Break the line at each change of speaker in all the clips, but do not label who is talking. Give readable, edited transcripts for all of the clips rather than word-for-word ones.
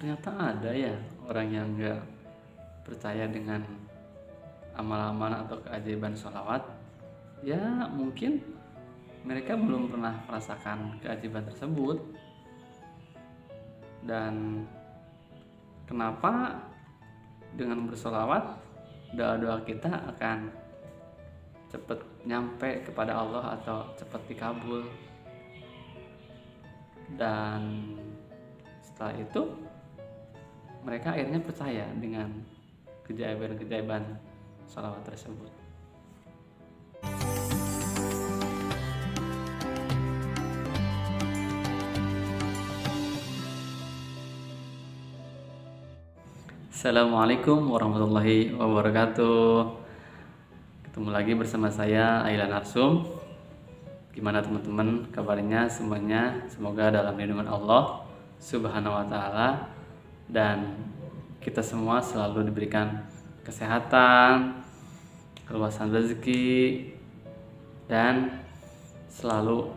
Ternyata ada ya orang yang nggak percaya dengan amal-amal atau keajaiban sholawat. Ya mungkin mereka belum pernah merasakan keajaiban tersebut. Dan kenapa dengan bersolawat doa-doa kita akan cepat nyampe kepada Allah atau cepat dikabul. Dan setelah itu mereka akhirnya percaya dengan keajaiban-keajaiban sholawat tersebut. Assalamualaikum warahmatullahi wabarakatuh. Ketemu lagi bersama saya Ailan Arsum. Gimana teman-teman kabarnya semuanya? Semoga dalam lindungan Allah Subhanahu wa taala dan kita semua selalu diberikan kesehatan, keluasan rezeki dan selalu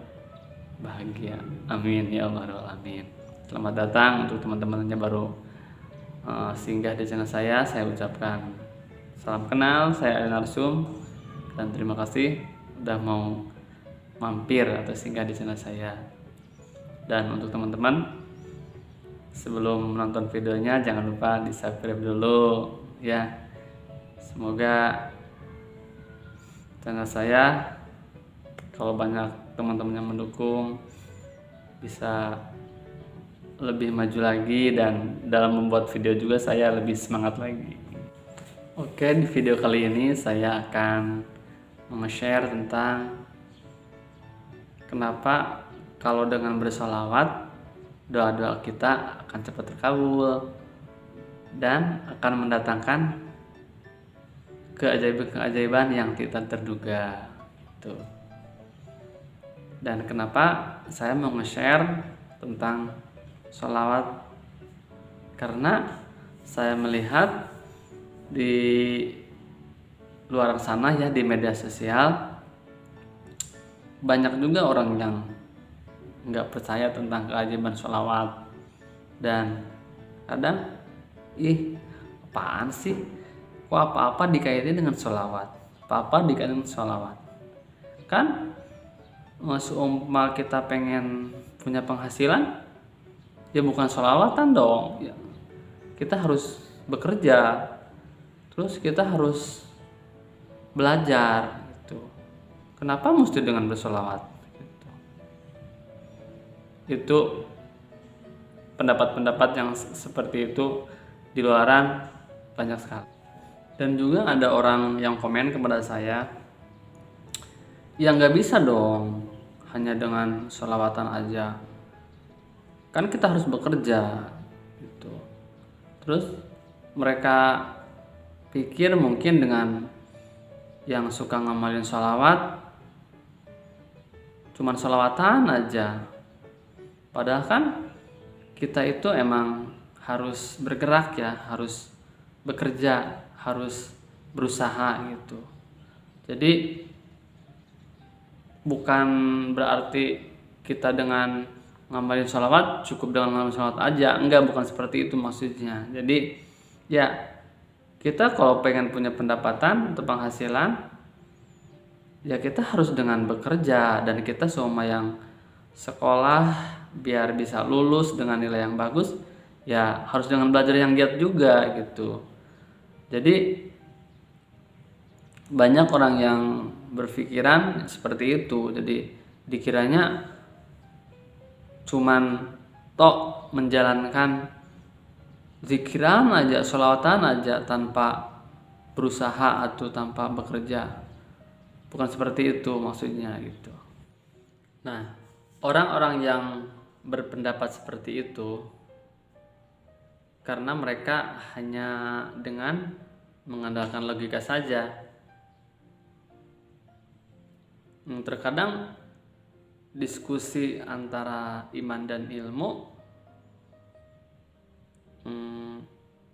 bahagia. Amin ya Allah alamin. Selamat datang untuk teman-teman yang baru singgah di channel saya ucapkan salam kenal, saya Ailan Arsum dan terima kasih udah mau mampir atau singgah di channel saya. Dan untuk teman-teman, sebelum menonton videonya jangan lupa di subscribe dulu ya. Semoga channel saya kalau banyak teman-teman yang mendukung bisa lebih maju lagi dan dalam membuat video juga saya lebih semangat lagi. Oke, di video kali ini saya akan nge-share tentang kenapa kalau dengan bersolawat doa-doa kita akan cepat terkabul dan akan mendatangkan keajaiban-keajaiban yang tidak terduga. Tuh. Dan kenapa saya mau nge-share tentang sholawat, karena saya melihat di luar sana ya, di media sosial banyak juga orang yang nggak percaya tentang keajaiban sholawat dan kadang apaan sih, kok apa-apa dikaitin dengan sholawat, apa-apa dikaitin dengan sholawat. Kan seumpama kita pengen punya penghasilan, ya bukan sholawatan dong ya. Kita harus bekerja, terus kita harus belajar gitu. Kenapa mesti dengan bersolawat gitu. Itu pendapat-pendapat yang seperti itu di luaran banyak sekali. Dan juga ada orang yang komen kepada saya, ya nggak bisa dong hanya dengan sholawatan aja, kan kita harus bekerja gitu. Terus mereka pikir mungkin dengan yang suka ngamalin sholawat cuman sholawatan aja, padahal kan kita itu emang harus bergerak ya, harus bekerja, harus berusaha gitu. Jadi bukan berarti kita dengan ngamalin sholawat cukup dengan ngamalin sholawat aja, enggak, bukan seperti itu maksudnya. Jadi ya kita kalau pengen punya pendapatan atau penghasilan, ya kita harus dengan bekerja. Dan kita semua yang sekolah biar bisa lulus dengan nilai yang bagus, ya harus dengan belajar yang giat juga gitu. Jadi banyak orang yang berpikiran seperti itu, jadi dikiranya cuman tok menjalankan zikiran aja, sholawatan aja tanpa berusaha atau tanpa bekerja. Bukan seperti itu maksudnya gitu. Nah, orang-orang yang berpendapat seperti itu karena mereka hanya dengan mengandalkan logika saja. Terkadang diskusi antara iman dan ilmu,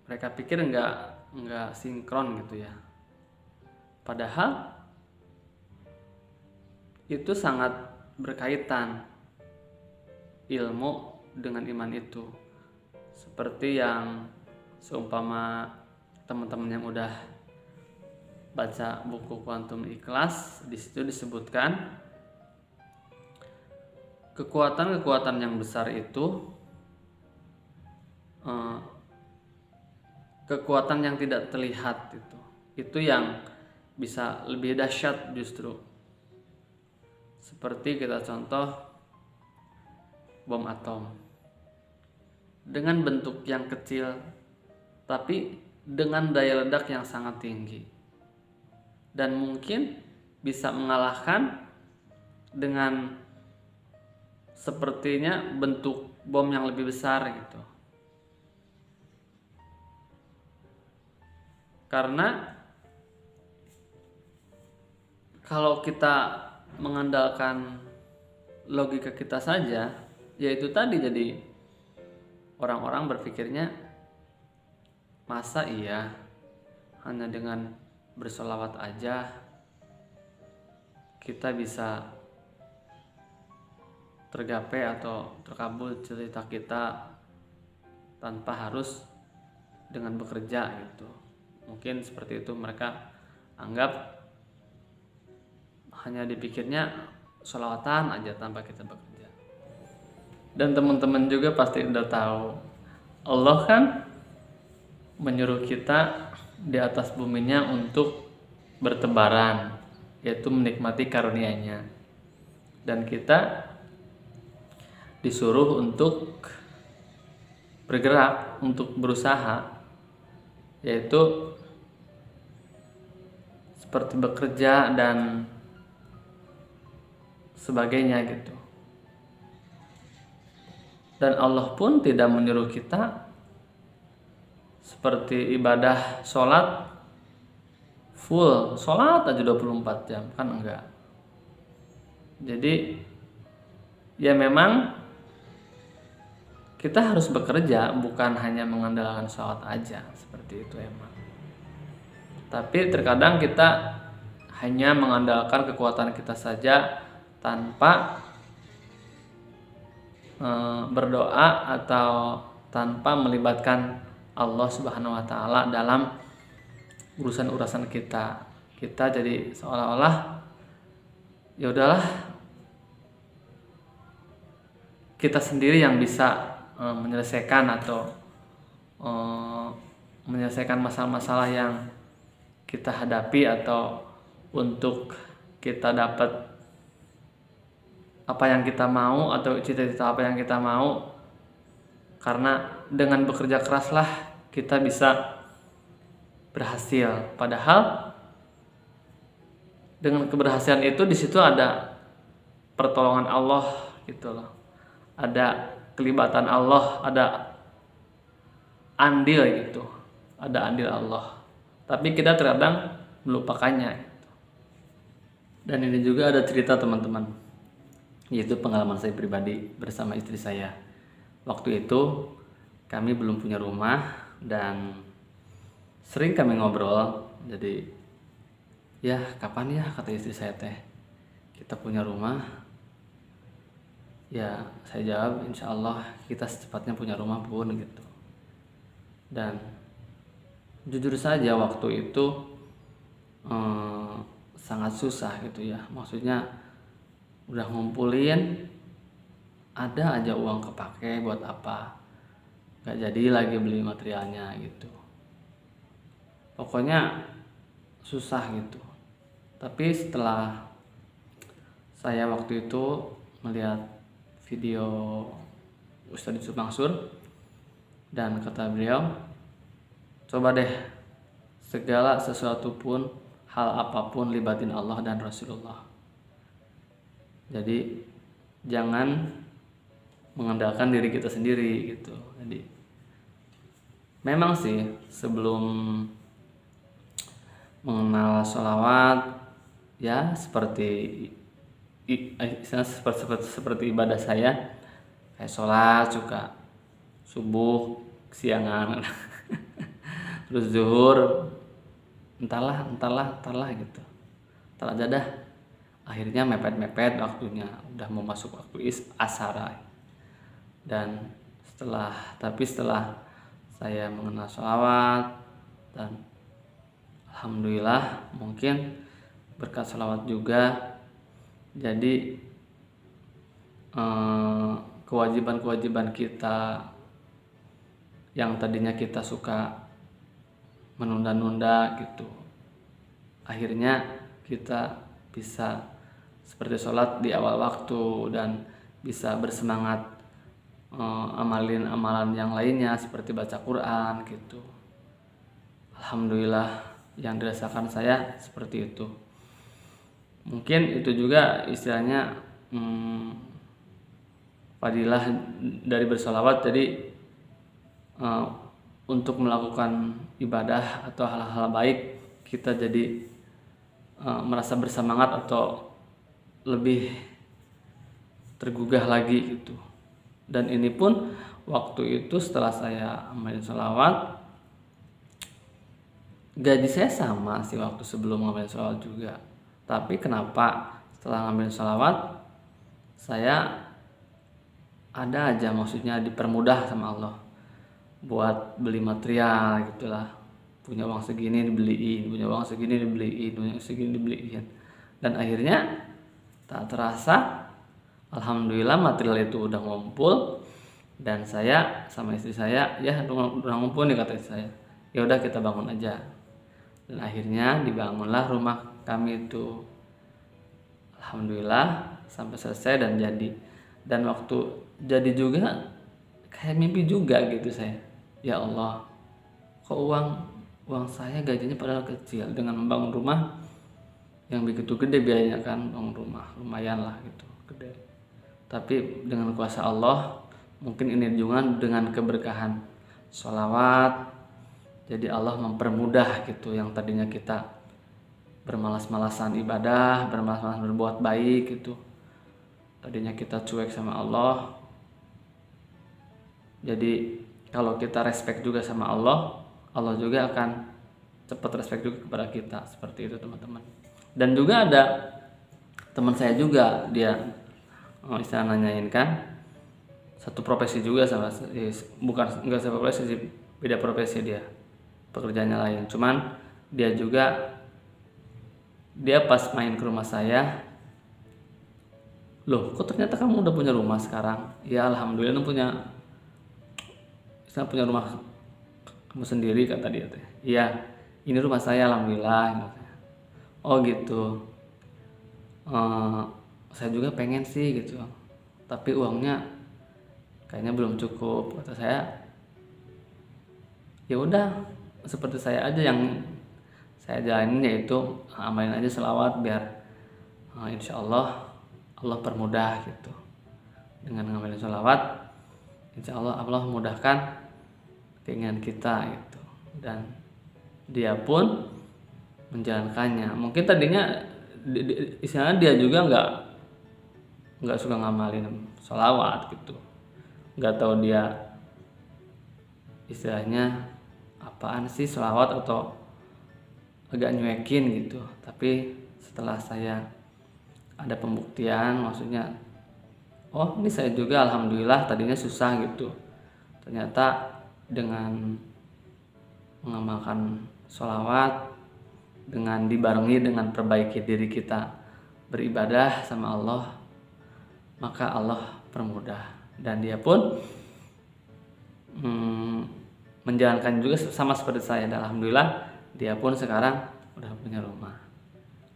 mereka pikir nggak sinkron gitu ya. Padahal itu sangat berkaitan ilmu dengan iman itu. Seperti yang seumpama teman-teman yang udah baca buku Quantum Ikhlas, di situ disebutkan kekuatan-kekuatan yang besar itu kekuatan yang tidak terlihat itu yang bisa lebih dahsyat justru. Seperti kita contoh bom atom dengan bentuk yang kecil tapi dengan daya ledak yang sangat tinggi, dan mungkin bisa mengalahkan dengan sepertinya bentuk bom yang lebih besar gitu. Karena kalau kita mengandalkan logika kita saja, yaitu tadi, jadi orang-orang berpikirnya, masa iya hanya dengan bersolawat aja kita bisa tergapai atau terkabul cerita kita tanpa harus dengan bekerja gitu. Mungkin seperti itu mereka anggap, hanya dipikirnya sholawatan aja tanpa kita bekerja. Dan teman-teman juga pasti udah tahu, Allah kan menyuruh kita di atas buminya untuk bertebaran, yaitu menikmati karunia-Nya. Dan kita disuruh untuk bergerak, untuk berusaha, yaitu seperti bekerja dan sebagainya gitu. Dan Allah pun tidak menyuruh kita seperti ibadah sholat full, sholat aja 24 jam, kan enggak. Jadi ya memang kita harus bekerja, bukan hanya mengandalkan sholat aja, seperti itu emang. Tapi terkadang kita hanya mengandalkan kekuatan kita saja tanpa berdoa atau tanpa melibatkan Allah Subhanahu wa taala dalam urusan-urusan kita. Kita jadi seolah-olah ya udahlah, kita sendiri yang bisa menyelesaikan atau menyelesaikan masalah-masalah yang kita hadapi, atau untuk kita dapat apa yang kita mau atau cita-cita apa yang kita mau, karena dengan bekerja keraslah kita bisa berhasil. Padahal dengan keberhasilan itu di situ ada pertolongan Allah gitu loh, ada kelibatan Allah, ada andil gitu, ada andil Allah. Tapi kita terkadang melupakannya gitu. Dan ini juga ada cerita teman-teman, yaitu pengalaman saya pribadi bersama istri saya. Waktu itu kami belum punya rumah dan sering kami ngobrol. Jadi ya kapan ya, kata istri saya teh, kita punya rumah. Ya saya jawab, insya Allah kita secepatnya punya rumah pun gitu. Dan jujur saja waktu itu sangat susah gitu ya. Maksudnya udah ngumpulin, ada aja uang kepake buat apa, gak jadi lagi beli materialnya gitu. Pokoknya susah gitu. Tapi setelah saya waktu itu melihat video Ustadz Yusuf Mansur, dan kata beliau, coba deh segala sesuatu pun, hal apapun, libatin Allah dan Rasulullah. Jadi jangan mengandalkan diri kita sendiri gitu. Jadi memang sih sebelum mengenal sholawat ya seperti ibadah saya, kayak sholat suka subuh siangan terus zuhur entahlah gitu, entar aja dah. Akhirnya mepet waktunya, udah mau masuk waktu asar. Dan Setelah saya mengenal sholawat, dan alhamdulillah mungkin berkat sholawat juga, jadi kewajiban-kewajiban kita yang tadinya kita suka menunda-nunda gitu, akhirnya kita bisa seperti sholat di awal waktu dan bisa bersemangat amalin amalan yang lainnya seperti baca Quran gitu. Alhamdulillah yang dirasakan saya seperti itu. Mungkin itu juga istilahnya fadilah dari bersolawat. Jadi untuk melakukan ibadah atau hal-hal baik kita jadi merasa bersemangat atau lebih tergugah lagi gitu. Dan ini pun waktu itu setelah saya amalin sholawat, gaji saya sama sih waktu sebelum ngamalin sholawat juga. Tapi kenapa setelah ngamalin sholawat saya ada aja maksudnya dipermudah sama Allah buat beli material gitulah. Punya uang segini dibeliin, punya uang segini dibeliin, punya segini dibeliin. Dan akhirnya tak terasa alhamdulillah material itu udah ngumpul, dan saya sama istri saya ya udah ngumpul nih kata istri saya. Ya udah kita bangun aja. Dan akhirnya dibangunlah rumah kami itu. Alhamdulillah sampai selesai dan jadi. Dan waktu jadi juga kayak mimpi juga gitu saya. Ya Allah, kok uang saya gajinya padahal kecil, dengan membangun rumah yang begitu gede biayanya kan, bangun rumah lumayan lah gitu, gede. Tapi dengan kuasa Allah, mungkin ini juga dengan keberkahan sholawat, jadi Allah mempermudah gitu yang tadinya kita bermalas-malasan ibadah, bermalas-malasan berbuat baik gitu. Tadinya kita cuek sama Allah. Jadi kalau kita respect juga sama Allah, Allah juga akan cepat respect juga kepada kita. Seperti itu teman-teman. Dan juga ada teman saya juga, dia istilah nanyain kan, satu profesi juga sama, bukan enggak satu profesi sih, beda profesi dia, pekerjaannya lain. Cuman dia pas main ke rumah saya, loh kok ternyata kamu udah punya rumah sekarang? Ya alhamdulillah punya rumah kamu sendiri, kata dia. Iya, ini rumah saya alhamdulillah. Oh gitu. Saya juga pengen sih gitu, tapi uangnya kayaknya belum cukup, kata saya. Ya udah, seperti saya aja yang saya jalanin, yaitu amalin aja selawat biar insya Allah permudah gitu. Dengan ngamalin selawat, insya Allah mudahkan keinginan kita gitu. Dan dia pun menjalankannya. Mungkin tadinya istilahnya dia juga nggak suka ngamalin sholawat gitu, nggak tahu dia istilahnya apaan sih sholawat, atau agak nyuekin gitu. Tapi setelah saya ada pembuktian, maksudnya oh ini saya juga alhamdulillah tadinya susah gitu, ternyata dengan mengamalkan sholawat, dengan dibarengi dengan perbaiki diri kita beribadah sama Allah, maka Allah permudah. Dan dia pun menjalankan juga sama seperti saya. Dan alhamdulillah dia pun sekarang udah punya rumah.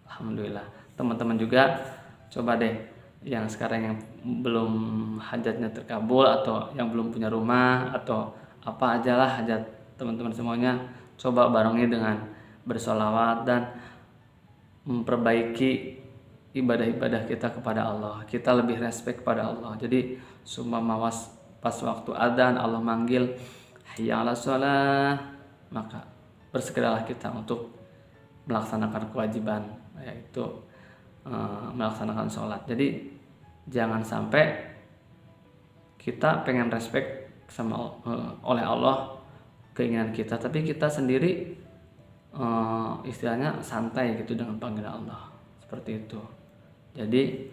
Alhamdulillah. Teman-teman juga coba deh yang sekarang yang belum hajatnya terkabul, atau yang belum punya rumah, atau apa aja lah hajat teman-teman semuanya, coba barengi dengan bersolawat dan memperbaiki ibadah-ibadah kita kepada Allah. Kita lebih respect kepada Allah. Jadi seumpama pas waktu adzan Allah manggil hayya 'alas shalah, maka bersegeralah kita untuk melaksanakan kewajiban, yaitu melaksanakan sholat. Jadi jangan sampai kita pengen respect sama oleh Allah keinginan kita, tapi kita sendiri istilahnya santai gitu dengan panggilan Allah, seperti itu. Jadi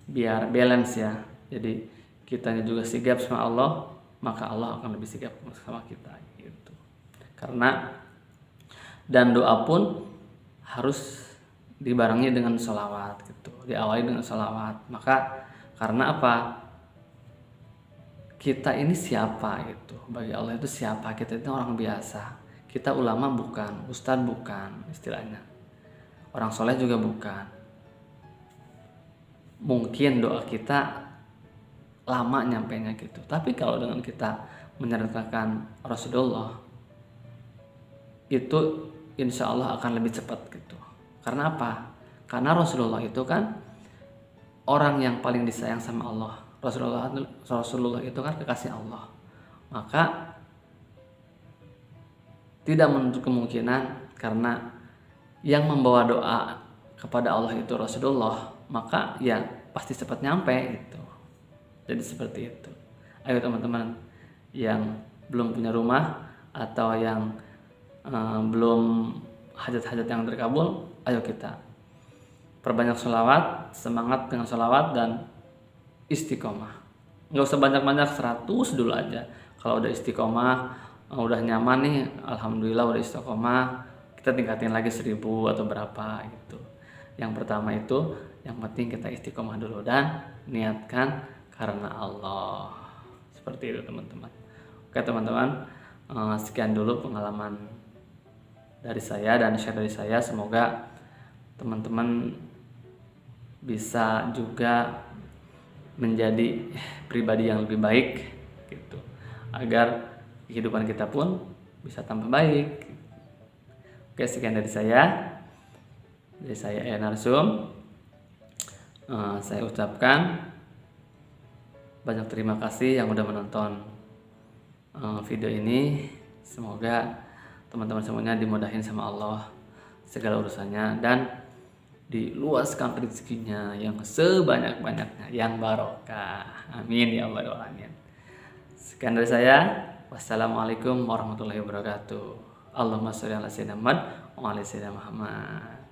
biar balance ya. Jadi kitanya juga sigap sama Allah, maka Allah akan lebih sigap sama kita gitu. Karena dan doa pun harus dibarengi dengan sholawat gitu, diawali dengan sholawat. Maka karena apa? Kita ini siapa gitu, bagi Allah itu siapa? Kita itu orang biasa, kita ulama bukan, ustadz bukan istilahnya, orang soleh juga bukan. Mungkin doa kita lama nyampainya gitu, tapi kalau dengan kita menyertakan Rasulullah, itu insya Allah akan lebih cepat gitu. Karena apa? Karena Rasulullah itu kan orang yang paling disayang sama Allah. Rasulullah itu kan kekasih Allah. Maka tidak menutup kemungkinan karena yang membawa doa kepada Allah itu Rasulullah, maka ya pasti cepat nyampe gitu. Jadi seperti itu. Ayo teman-teman yang belum punya rumah atau yang belum hajat-hajat yang terkabul, ayo kita perbanyak sholawat, semangat dengan sholawat dan istiqomah. Nggak usah banyak-banyak, 100 dulu aja. Kalau udah istiqomah, udah nyaman nih, alhamdulillah udah istiqomah, kita tingkatin lagi 1000 atau berapa gitu. Yang pertama itu, yang penting kita istiqomah dulu dan niatkan karena Allah. Seperti itu teman-teman. Oke teman-teman, sekian dulu pengalaman dari saya dan share dari saya. Semoga teman-teman bisa juga menjadi pribadi yang lebih baik gitu, agar kehidupan kita pun bisa tambah baik. Oke, sekian dari saya Aylan Arsum. Saya ucapkan banyak terima kasih yang udah menonton video ini. Semoga teman-teman semuanya dimudahin sama Allah segala urusannya dan diluaskan rezekinya yang sebanyak-banyaknya, yang barokah. Amin ya Allah ya alamin. Sekian dari saya. Wassalamualaikum warahmatullahi wabarakatuh. Allahumma sholli ala sayyidina Muhammad wa ala sayyidina Muhammad.